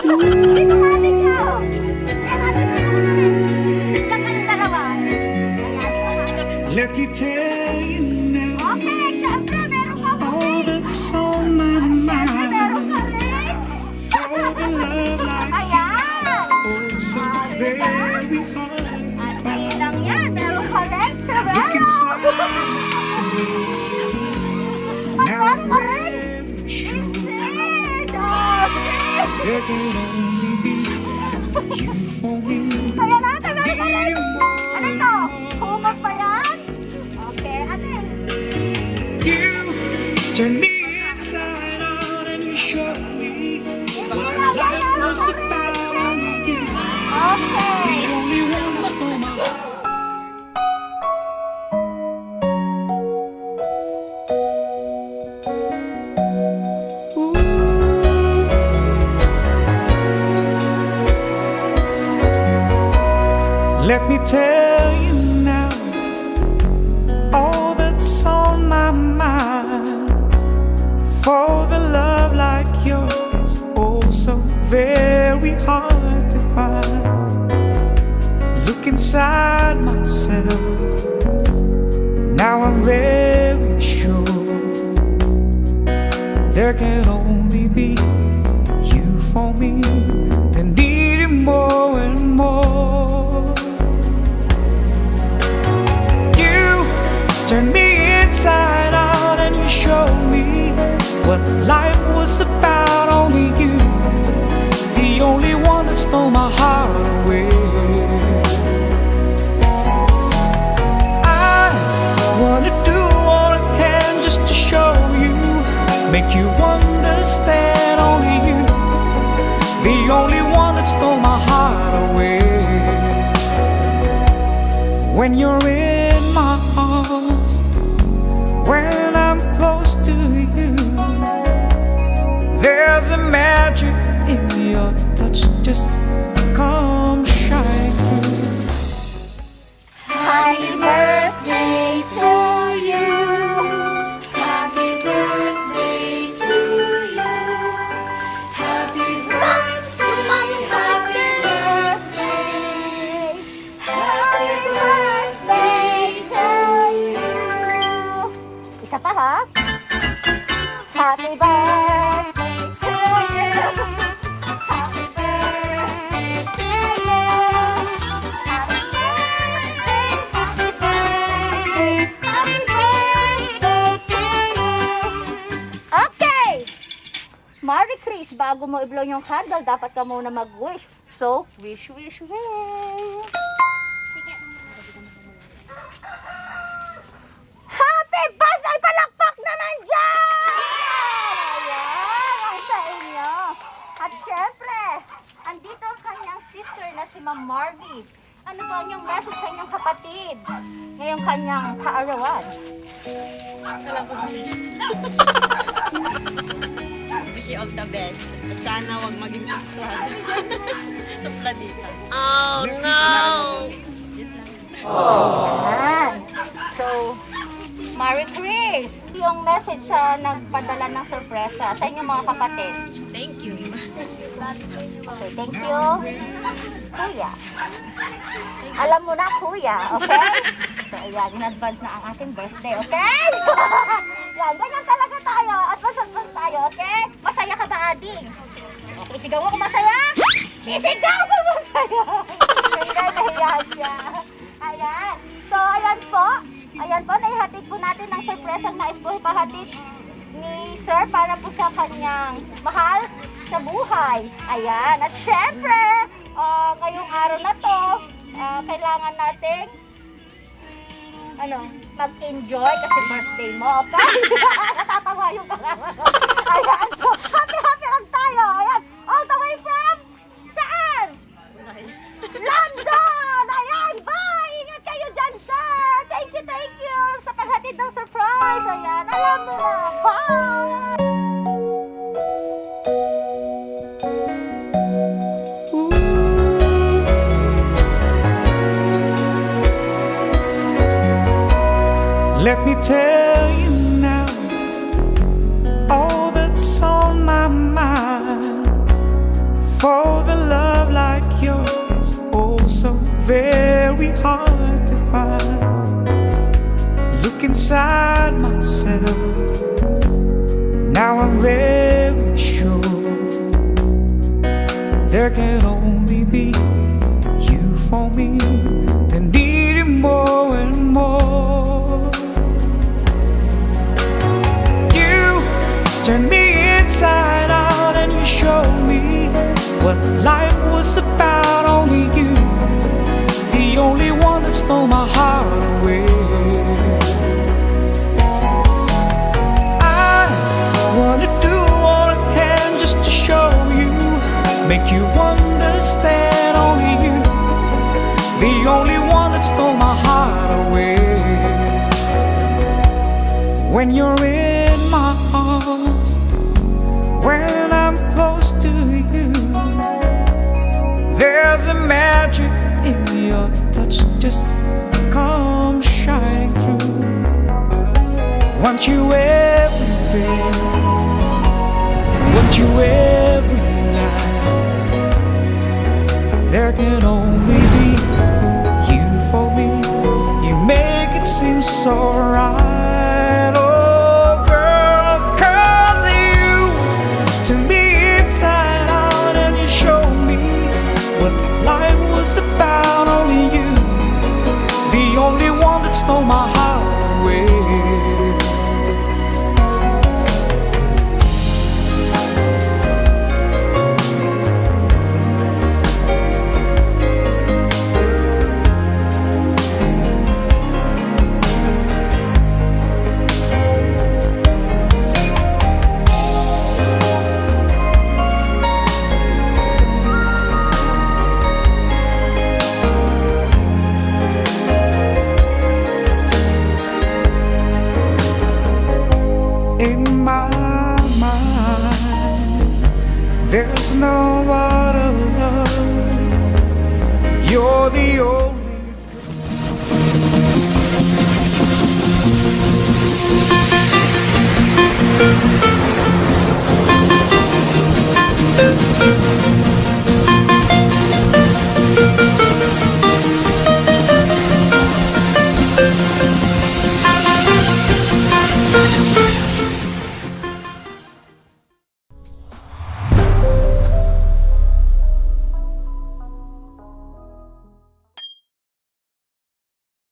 Dito natin nyo. Ayan natin sa lang kami dalawa. Let me tell you now Okay, syempre meron ka all rin. that's on my Syempre meron mind. ka rin. For the love like Ayan. oh so very hard to At find. lang yan, meron ka rin. Look inside At now meron I'm ka rin. very sure Sis! Oh, sis! there can only be you for me. Ayan natin, meron ka rin. Need Ano to? Humag pa yan? Okay, ano yun? you turn me inside out and you show me what life was about. Only you, Okay. the only one that stole my heart. Let me tell you now all that's on my mind. For the love like yours is oh so very hard to find. Look inside myself, now I'm very sure there can only be you for me and needing more and more. You turn me inside out and you show me what life was about. Only you, the only one that stole my heart away. I wanna do all I can just to show you, make you understand. Only you, the only one that stole my heart away. When you're in my arms, when I'm close to you, there's a magic in your touch, just come shine through. Happy birthday to you. Happy birthday to you. Happy birthday. Happy birthday. Happy birthday to you. Isa pa ha? Happy birthday to you. Happy birthday to you. Happy birthday, happy birthday, happy birthday to you. Okay! Merry Chris, bago mo i-blow yung candle, dapat ka muna mag-wish. So, wish, wish, wish. Happy birthday! Palakpak naman dyan! Ayan, ang sa inyo. At syempre, andito ang kanyang sister na si Ma'am Margie. Ano ba ang iyong message sa inyong kapatid ngayong kanyang kaarawan? Wala po message. Wish you all the best. At sana wag maging suplad. Supladita. Oh no! Yun lang. Ayan. So, Merry Chris! Yung message sa nagpadala ng sorpresa sa inyong mga kapatid. Thank you. Okay, thank you. Kuya. Alam mo na, kuya, okay? So, ayan, in advance na ang ating birthday, okay? Yan, ganyan talaga tayo. Advance tayo, okay? Masaya ka ba, Ading? Okay, sigaw mo kung masaya. Sisigaw ko masaya. Hindi, nahiya siya. Ayan. So, ayan po. Ayan po, naihatid po natin ng sorpresa na nais po ipahatid ni Sir para po sa kanyang mahal sa buhay. Ayan. At syempre, ngayong araw na to, kailangan natin mag-enjoy kasi birthday mo, okay? Natatawa yung kasama ko. Ayan. So, happy lang tayo. Ayan. All the way from saan? London! Ayan. Bye! Ingat kayo dyan, sir! Thank you sa paghatid ng surprise. Ayan. Alam mo na. Bye! Let me tell you now all that's on my mind. For the love like yours is oh so very hard to find. Look inside myself, now I'm very sure there can only be you for me, and needing more and more. You turn me inside out and you show me what life was about. Only you, the only one that stole my heart away. I wanna do all I can just to show you, make you understand. Only you, the only one that stole my heart away. When you're in my arms, when I'm close to you, there's a magic in your touch, just come shining through. Want you every day, want you every night. There can only be you for me. You make it seem so right, oh girl, 'cause you turn me inside out and you show me what life was about. Only you, the only one that stole my heart away. In my mind, there's no other love. You're the only